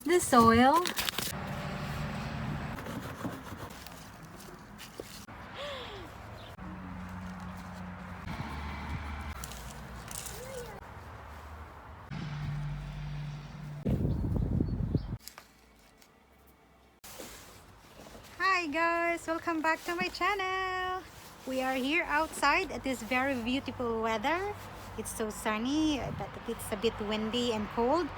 the soil. Hi guys, welcome back to my channel. We are here outside at this very beautiful weather. It's so sunny, but it's a bit windy and cold.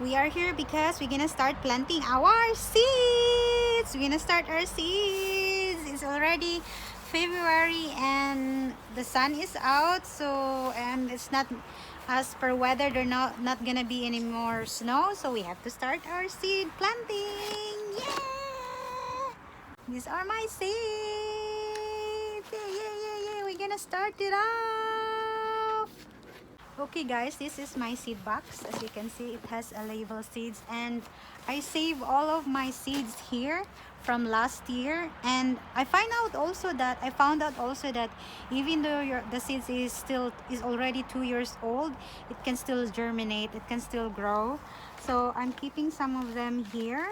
We are here because we're gonna start planting our seeds. We're gonna start our seeds. It's already February and the sun is out, and it's not, as per weather, there not gonna be any more snow, so we have to start our seed planting. Yeah! These are my seeds. Yeah. We're gonna start it off. Okay guys, this is my seed box. As you can see, it has a label seeds, and I save all of my seeds here from last year. And I found out also that even though the seeds is already 2 years old, it can still germinate, it can still grow. So I'm keeping some of them here.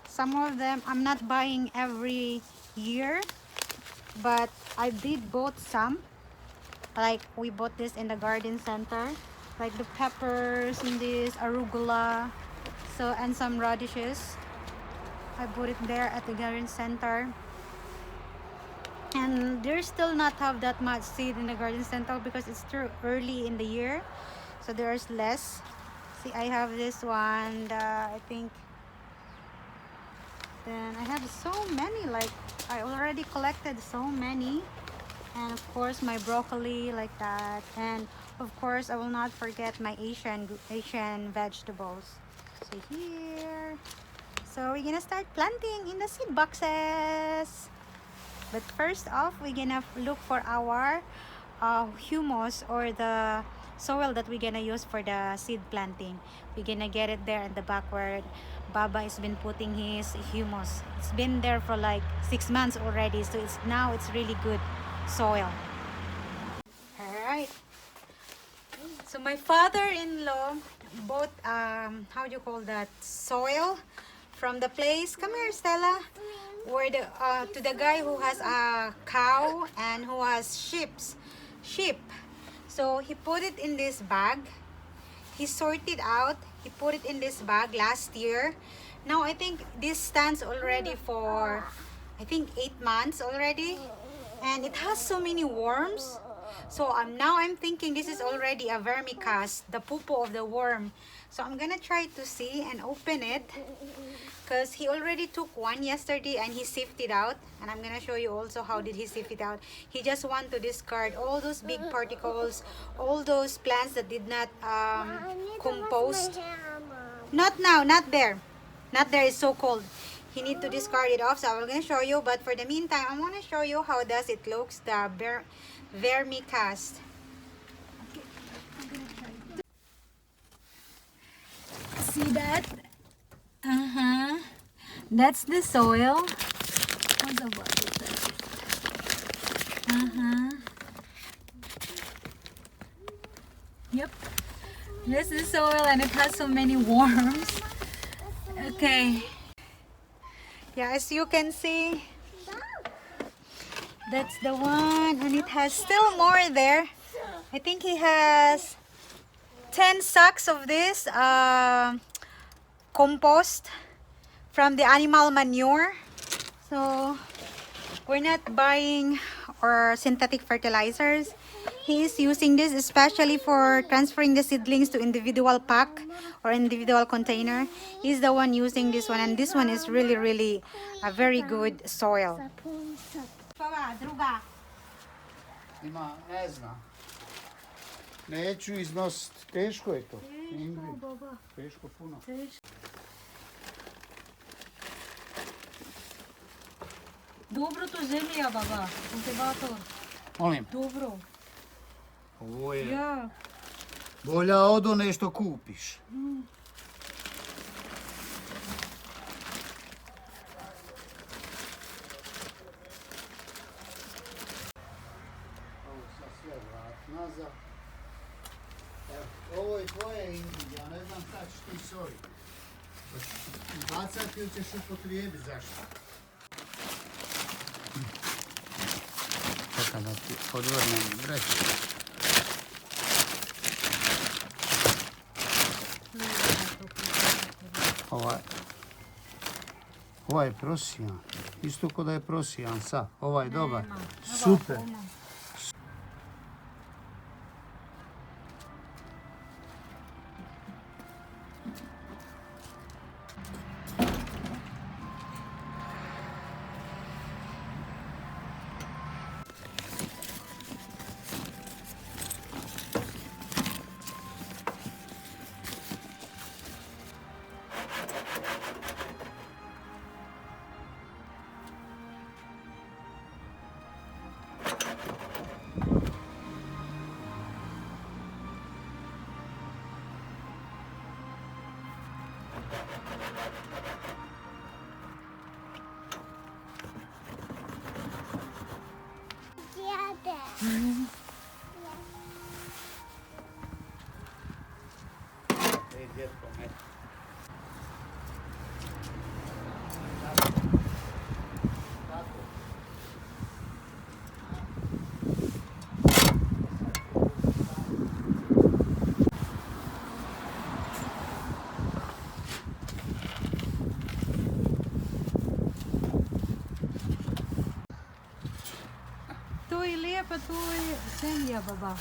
Some of them I'm not buying every year, but I did bought some. Like we bought this in the garden center, like the peppers and this arugula, and some radishes. I bought it there at the garden center, and they still not have that much seed in the garden center because it's too early in the year, so there's less. See, I have this one, I think. Then I have so many, like I already collected so many. And of course my broccoli, like that. And of course I will not forget my Asian vegetables. So here, so we're gonna start planting in the seed boxes. But first off, we're gonna look for our humus, or the soil that we're gonna use for the seed planting. We're gonna get it there at the back where Baba has been putting his humus. It's been there for like 6 months already, so it's really good soil. All right, so my father-in-law bought how do you call that, soil from the place. Come here, Stella. Where to the guy who has a cow and who has sheep. So he put it in this bag. He sorted out. He put it in this bag last year. Now I think this stands already for, I think, 8 months already, and it has so many worms. So now I'm thinking this is already a vermicast, the poo of the worm. So I'm gonna try to see and open it, because he already took one yesterday and he sieved it out, and I'm gonna show you also how did he sieve it out. He just want to discard all those big particles, all those plants that did not compost. Not now, not there, it's so cold. He need to discard it off, so I'm gonna show you. But for the meantime, I want to show you how does it looks, the vermicast. See that? That's the soil. What's the bottle? Yep. This is soil, and it has so many worms. Okay. Yeah, as you can see, that's the one, and it has still more there. I think he has 10 sacks of this compost from the animal manure. So we're not buying or synthetic fertilizers. He is using this especially for transferring the seedlings to individual pack or individual container. He's the one using this one, and this one is really a very good soil. Ima, ne znam. Neću iznositi. Teško je to. Teško puno. Dobro to zemlja, baba. Kultivator. Molim. Dobro. Ovo je Ja. bolja od one što kupiš. Ovo sad sve vrat nazad. Evo, ovo je tvoje, Ingrid, ja ne znam šta ćeš ti s ovim. Bacati ili ćeš upotrijebiti, zašto? Čekaj da ti odvrnem vreću. Ovaj je prosijan. Isto ko da je prosijan sad. Ovaj je dobar. Super. Tu je lijepa, tu je zemlja, baba.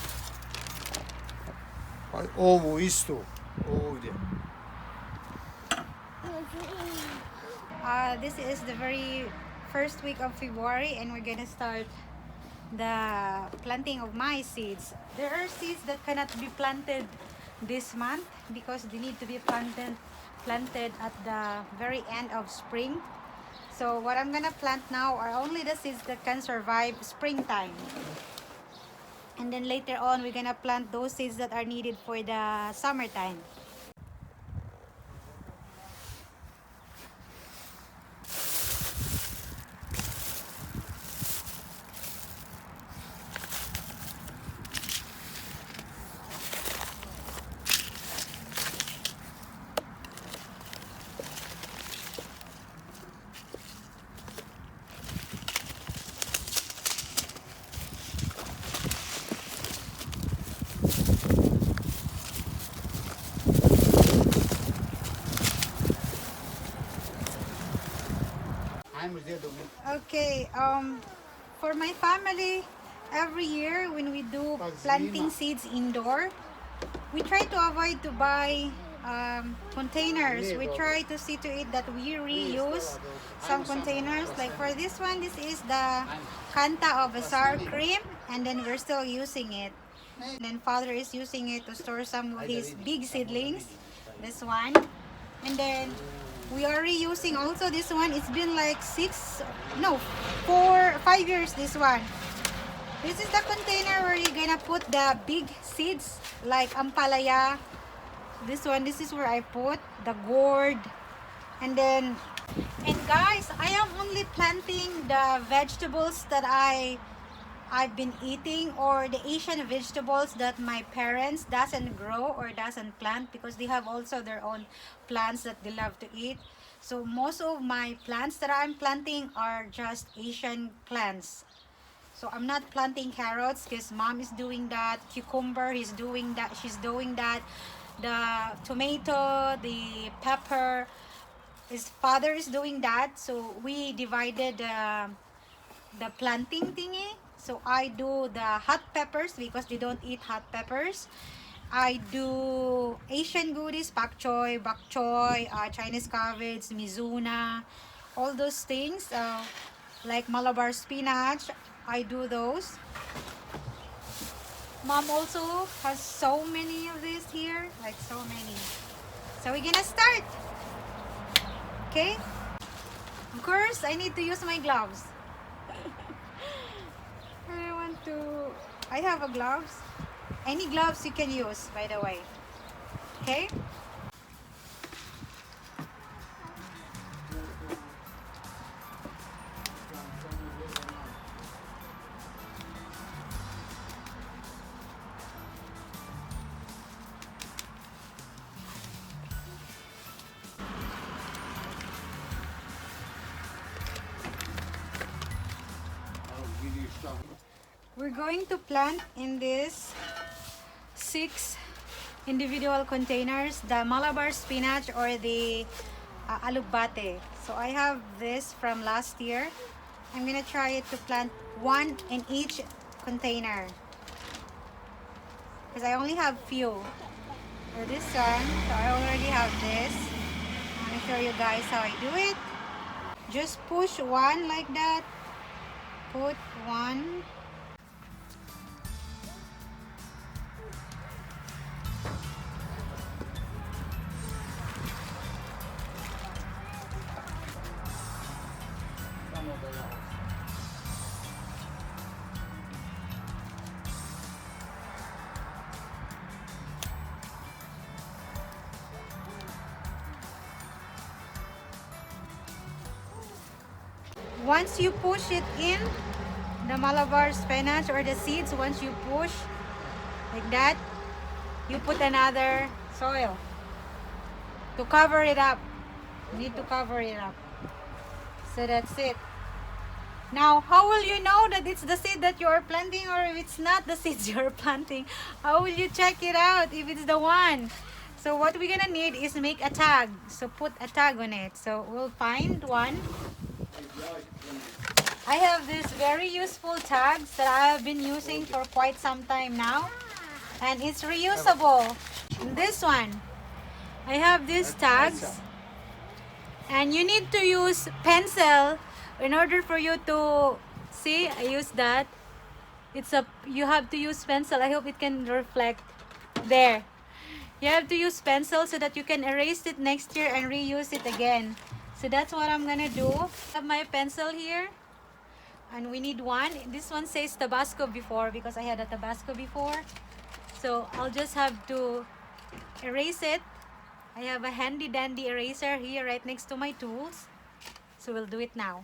Ovu istu, ovdje. This is the very first week of February and we're gonna start the planting of my seeds. There are seeds that cannot be planted this month because they need to be planted at the very end of spring. So what I'm gonna plant now are only the seeds that can survive springtime. And then later on, we're gonna plant those seeds that are needed for the summertime. Okay, for my family, every year when we do planting seeds indoor, we try to avoid to buy containers. We try to see to it that we reuse some containers. Like for this one, this is the canta of a sour cream, and then we're still using it. And then father is using it to store some of his big seedlings, this one. And then we are reusing also this one. It's been like 5 years, this one. This is the container where you're gonna put the big seeds like ampalaya. This one, this is where I put the gourd. And guys, I am only planting the vegetables that I've been eating, or the Asian vegetables that my parents doesn't grow or doesn't plant, because they have also their own plants that they love to eat. So most of my plants that I'm planting are just Asian plants. So I'm not planting carrots because mom is doing that. Cucumber is doing that. She's doing that. The tomato, the pepper, his father is doing that. So we divided the planting thingy. So I do the hot peppers because they don't eat hot peppers. I do Asian goodies, pak choy, bok choy, Chinese cabbage, mizuna, all those things. Like Malabar spinach, I do those. Mom also has so many of these here, like so many. So we're gonna start. Okay? Of course, I need to use my gloves. I have a gloves. Any gloves you can use, by the way. Okay? We're going to plant in this 6 individual containers the Malabar spinach or the alugbate. So I have this from last year. I'm gonna try it to plant 1 in each container because I only have few. So this one, so I already have this. I'm gonna show you guys how I do it. Just push 1 like that. Put 1. Once you push it in, the Malabar spinach or the seeds, once you push like that, you put another soil to cover it up. You need to cover it up. So that's it. Now, how will you know that it's the seed that you're planting or if it's not the seeds you're planting? How will you check it out if it's the one? So what we're gonna need is make a tag. So put a tag on it. So we'll find one. I have these very useful tags that I have been using for quite some time now, and it's reusable. This one, I have these tags, and you need to use pencil in order for you to see. I use that. You have to use pencil. I hope it can reflect there. You have to use pencil so that you can erase it next year and reuse it again. So that's what I'm gonna do. I have my pencil here, and we need one. This one says Tabasco before because I had a Tabasco before. So I'll just have to erase it. I have a handy dandy eraser here right next to my tools. So we'll do it now.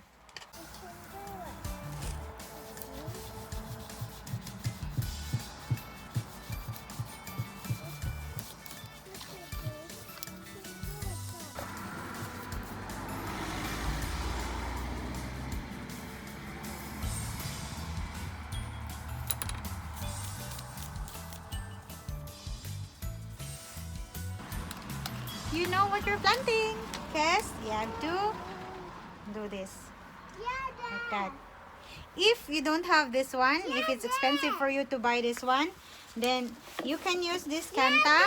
You know what you're planting. Yes, you have to do this like that. If you don't have this one, if it's expensive for you to buy this one, then you can use this canta.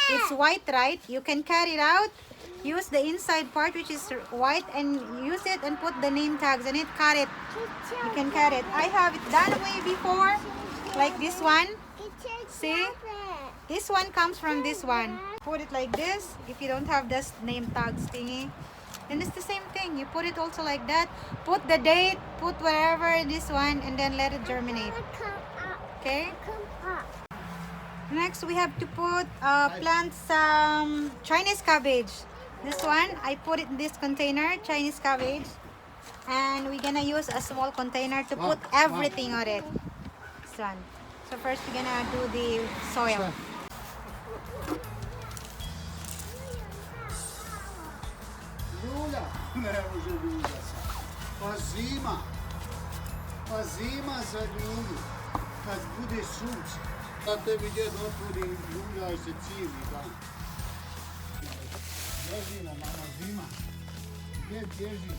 It's white, right? You can cut it out, use the inside part which is white, and use it and put the name tags on it. Cut it. You can cut it. I have it done way before, like this one. See? This one comes from this one. Put it like this. If you don't have this name tags thingy, then it's the same thing. You put it also like that. Put the date, put whatever this one, and then let it germinate. Okay? Next, we have to plant some Chinese cabbage. This one, I put it in this container, Chinese cabbage. And we're gonna use a small container to put everything on it. This one. So first, we're gonna do the soil. Pazima za ljudu, kad bude sunce, da tebi djed otvori ljulja i se cijeli dan. Bježimo, mama, zima. Djed bježi.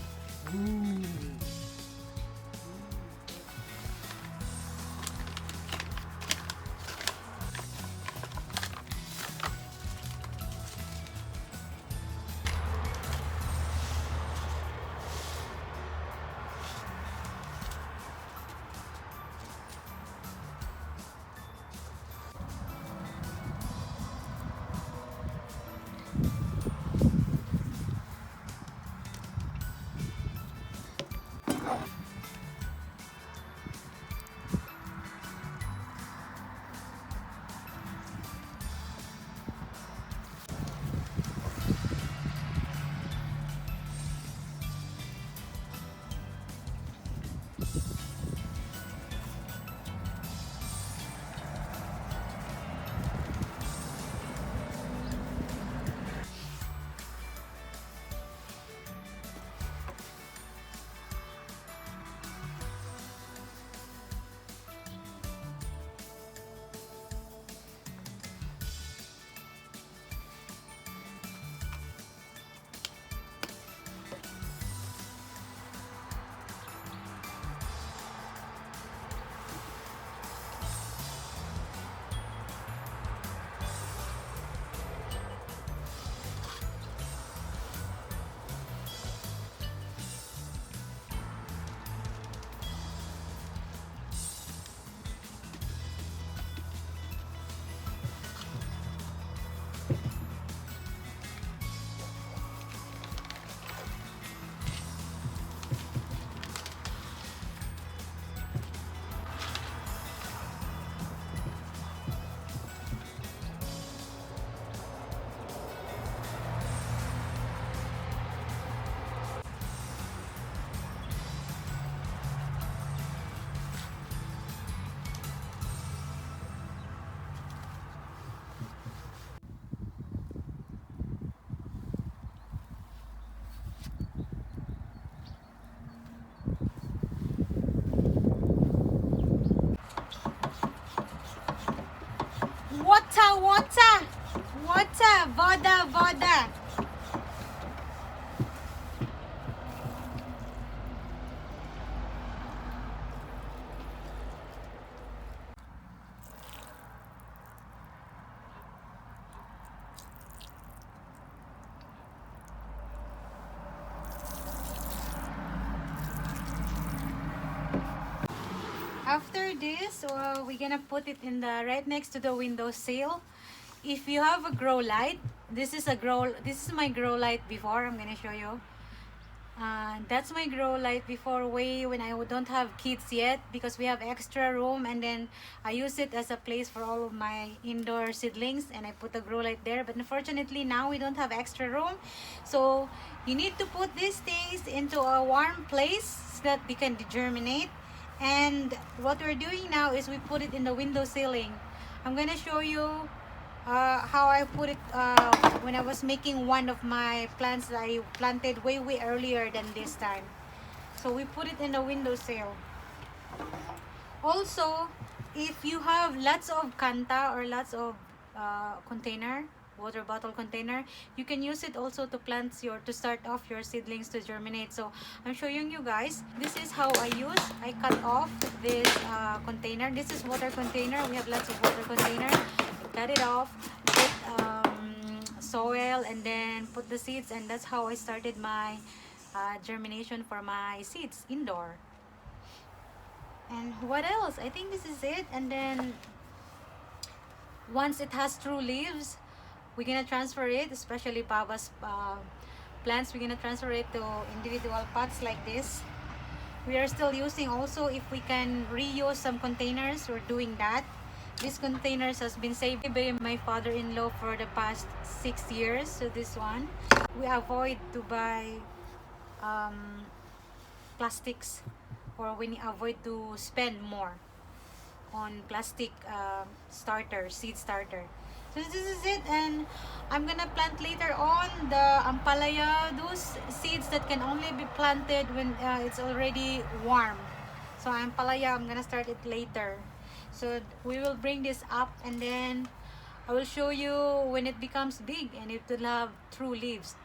Mocha! Mocha! Voda! Voda! After this, we're gonna put it in the right next to the windowsill. If you have a grow light, this is my grow light before. I'm gonna show you. That's my grow light before, way when I don't have kids yet, because we have extra room, and then I use it as a place for all of my indoor seedlings, and I put the grow light there. But unfortunately now we don't have extra room, so you need to put these things into a warm place so that they can germinate. And what we're doing now is we put it in the window ceiling. I'm gonna show you how I put it when I was making one of my plants that I planted way earlier than this time. So we put it in the windowsill. Also, if you have lots of kanta or lots of container, water bottle container, you can use it also to start off your seedlings to germinate. So I'm showing you guys, this is how I cut off this container. This is water container. We have lots of water container. Cut it off, put soil, and then put the seeds, and that's how I started my germination for my seeds indoor. And what else? I think this is it. And then once it has true leaves, we're gonna transfer it, especially Baba's plants. We're gonna transfer it to individual pots like this. We are still using also, if we can reuse some containers, we're doing that. These containers has been saved by my father-in-law for the past 6 years. So this one, we avoid to buy plastics, or we avoid to spend more on plastic seed starter. So this is it, and I'm gonna plant later on the ampalaya, those seeds that can only be planted when it's already warm. So ampalaya, I'm gonna start it later. So we will bring this up, and then I will show you when it becomes big and it will have true leaves.